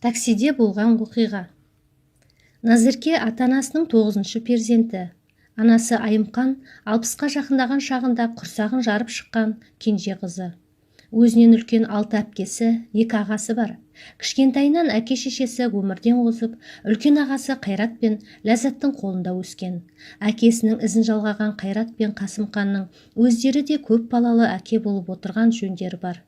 Таксиде болған оқиға. Назерке ата-анасының 9-шы перзенті. Анасы Айымқан 60-қа жақындаған шағында құрсағын жарып шыққан кенже қызы. Өзінен үлкен 6 әпкесі, 2 ағасы бар. Кішкентайынан әке-шешесі өмірден озып, үлкен ағасы Қайрат пен Ләззаттың қолында өскен. Әкесінің ізін жалғаған Қайрат пен Қасымқанның өздері де көп балалы әке болып отырған жөндері бар.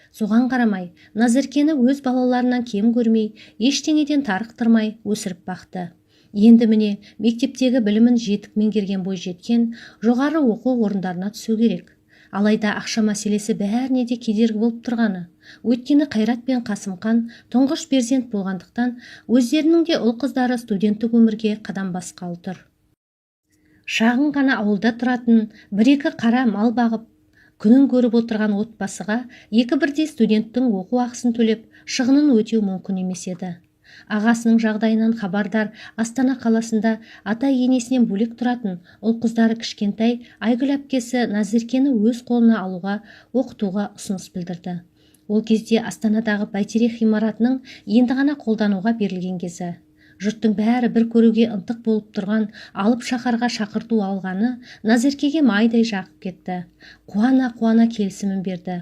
Соған қарамай, Назеркені өз балаларынан кем көрмей, ештеңеден тарықтырмай өсіріп бақты. Енді міне мектептегі білімін жетік меңгерген бойжеткен жоғары оқу орындарына түсу керек. Алайда ақша мәселесі бәріне де кедергі болып тұрғаны. Өйткені Қайрат пен Қасымқан тұңғыш перзент болғандықтан, өздерінің де ұл қыздары студенттік өмірге қадам басқалы тұр. Шағын ғана ауылда тұратын, 1-2 қара мал бағып, күнін көріп отырған отбасыға екі бірдей студенттің оқу ақысын төлеп, шығынын өтеу мүмкін емес еді. Ағасының жағдайынан хабардар Астана қаласында ата-енесінен бөлек тұратын ұл қыздары кішкентай Айгүл әпкесі Назеркені өз қолына алуға, оқытуға ұсыныс білдірді. Ол кезде Астанадағы бәйтерек ғимаратының енді ғана қолдануға берілген кезі. Жұрттың бәрі бір көруге ынтық болып тұрған алып шаһарға шақырту алғаны Назеркеге майдай жағып кетті. Қуана-қуана келісімін берді.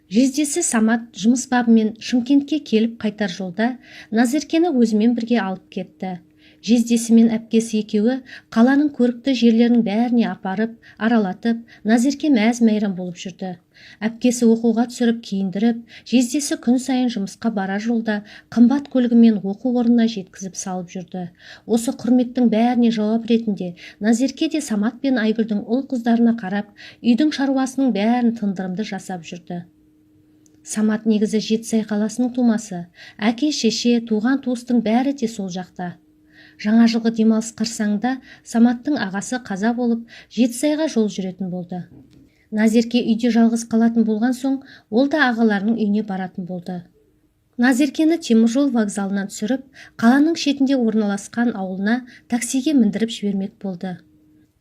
Жездесі Самат жұмыс бабымен Шымкентке келіп қайтар жолда Назеркені өзімен бірге алып кетті. Жездесі мен әпкесі екеуі қаланың көрікті жерлерінің бәріне апарып, аралатып, Назерке мәз-мәйрам болып жүрді. Әпкесі оқуға түсіріп, киіндіріп, жездесі күн сайын жұмысқа барар жолда қымбат көлігімен оқу орнына жеткізіп салып жүрді. Осы құрметтің бәріне жауап ретінде Назерке де Самат пен Айгүлдің ұл қыздарына қарап, үйдің шаруасының бәрін тындырымды жасап жүрді. Самат негізі Жетісай қаласының тумасы. Әке-шеше, туған-туыстың бәрі де сол жақта. Жаңа жылғы демалыс қарсаңында Саматтың ағасы қаза болып, Жетісайға жол жүретін болды. Назерке үйде жалғыз қалатын болған соң, ол да ағаларының үйіне баратын болды. Назеркені теміржол вокзалынан түсіріп, қаланың шетінде орналасқан ауылына таксиге міндіріп жібермек болды.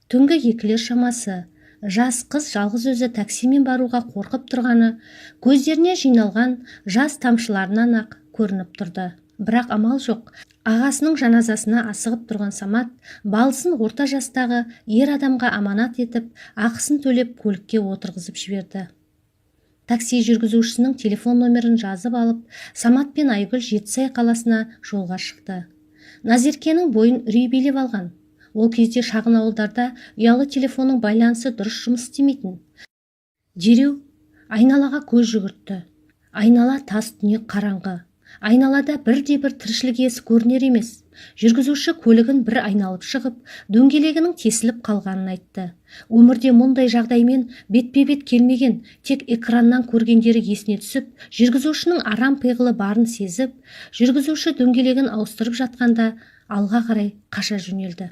Түнгі 2-лер шамасы. Жас қыз жалғыз өзі таксимен баруға қорқып тұрғаны көздеріне жиналған жас тамшыларынан ақ көрініп тұрды. Бірақ амал жоқ. Ағасының жаназасына асығып тұрған Самат балысын орта жастағы ер адамға аманат етіп, ақысын төлеп көлікке отырғызып жіберді. Такси жүргізушісінің телефон номерін жазып алып, Самат пен Айгүл Жетісай қаласына жолға шықты. Назеркенің бойын үрей билеп алған. Ол кезде шағын ауылдарда ұялы телефонның байланысы дұрыс жұмыс істемейтін. Дереу айналаға көз жүгіртті. Айнала тас дүние қараңғы. Айналада бірде-бір тіршілік иесі көрінер емес. Жүргізуші көлігін бір айналып шығып, дөңгелегінің тесіліп қалғанын айтты. Өмірде мұндай жағдаймен бетпе-бет келмеген, тек экраннан көргендері есіне түсіп, жүргізушінің арам пиғылы барын сезіп, жүргізуші дөңгелегін ауыстырып жатқанда алға қарай қаша жөнелді.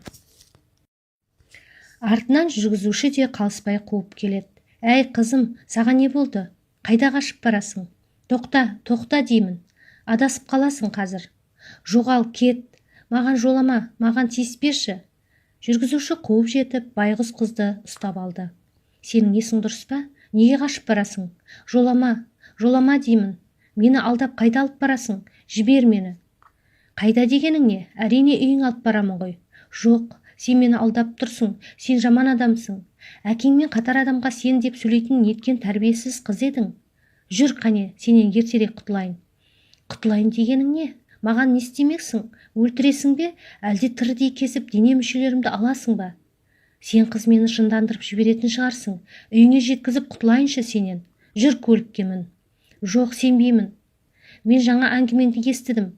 Артынан жүргізуші де қалыспай қуып келеді. «Әй қызым, саған не болды? Қайда қашып барасың? Тоқта деймін. Адасып қаласың қазір. Жоғал, кет. Маған жолама, маған тиіспеші». Жүргізуші қуып жетіп, байғұс қызды ұстап алды. «Сенің есің дұрыс па? Неге қашып барасың? Жолама деймін. Мені алдап қайда алып барасың? Жібер мені». «Қайда дегенің не? Әрине үйің алып барамын ғой». «Жоқ, сен мені алдап тұрсың. Сен жаман адамсың. Әкеңмен қатар адамға сен деп сөйлейтін неткен тәрбиесіз қыз едің. Жүр қане, сенен ертерек құтылайын». «Құтылайын дегенің не? Маған не істемексің? Өлтіресің бе? Әлде тірідей кесіп дене мүшелерімді аласың ба? Сен қыз мені жындандырып жіберетін шығарсың. Үйіңе жеткізіп құтылайыншы сенен. Жүр көлікке мін». «Жоқ, сенбеймін. Мен жаңа әңгімеңді естідім.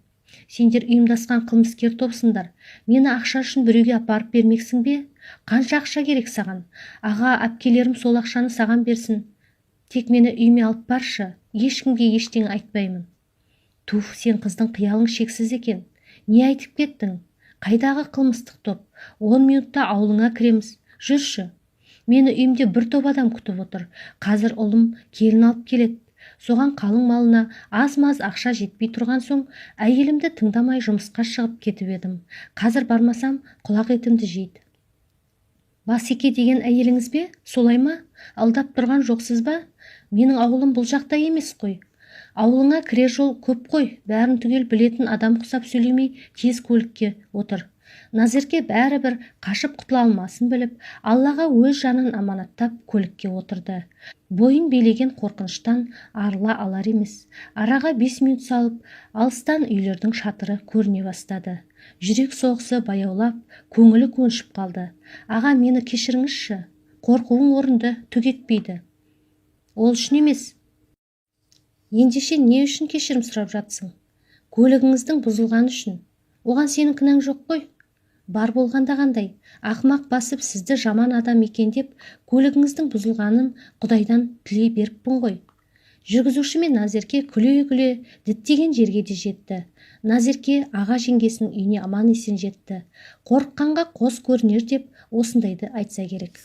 Сендер ұйымдасқан қылмыскер топсыңдар. Мені ақша үшін біреуге апарып бермексің бе? Қанша ақша керек саған? Аға, әпкелерім сол ақшаны саған берсін. Тек мені үйіме алып баршы. Ешкімге ештеңе айтпаймын». «Туф, сен қыздың қиялың шексіз екен. Не айтып кеттің? Қайдағы қылмыстық топ? 10 минутта ауылыңа кіреміз. Жүрші. Мені үйімде бір топ адам күтіп отыр. Қазір ұлым келін алып келеді. Соған қалың малына аз-маз ақша жетпей тұрған соң, әйелімді тыңдамай жұмысқа шығып кетіп едім. Қазір бармасам, құлақ етімді жейді». «Басеке деген әйеліңіз бе? Солай ма? Алдап тұрған жоқсыз ба? Менің ауылым бұл жақта емес қой». Ауылыңа кірер жол көп қой, бәрін түгел білетін адам құсап сөйлемей тез көлікке отыр. Назерке бәрібір қашып құтыла алмасын біліп, Аллаға өз жанын аманаттап көлікке отырды. Бойын билеген қорқыныштан арыла алар емес. Араға 5 минут салып, алыстан үйлердің шатыры көріне бастады. Жүрек соғысы баяулап, көңілі көншіп қалды. Аға, мені кешіріңізші, қорқуың орынды, түк етпейді. Ол үшін емес. Ендеше не үшін кешірім сұрап жатсың? Көлігіңіздің бұзылғаны үшін. Оған сенің кінәң жоқ қой. Бар болғанда қандай, ақымақ басып сізді жаман адам екен деп, көлігіңіздің бұзылғанын Құдайдан тілей беріппін ғой. Жүргізуші мен Назерке күле-күле діттеген жерге де жетті. Назерке аға жеңгесінің үйіне аман есен жетті. Қорыққанға қос көрінер деп осындайды айтса керек.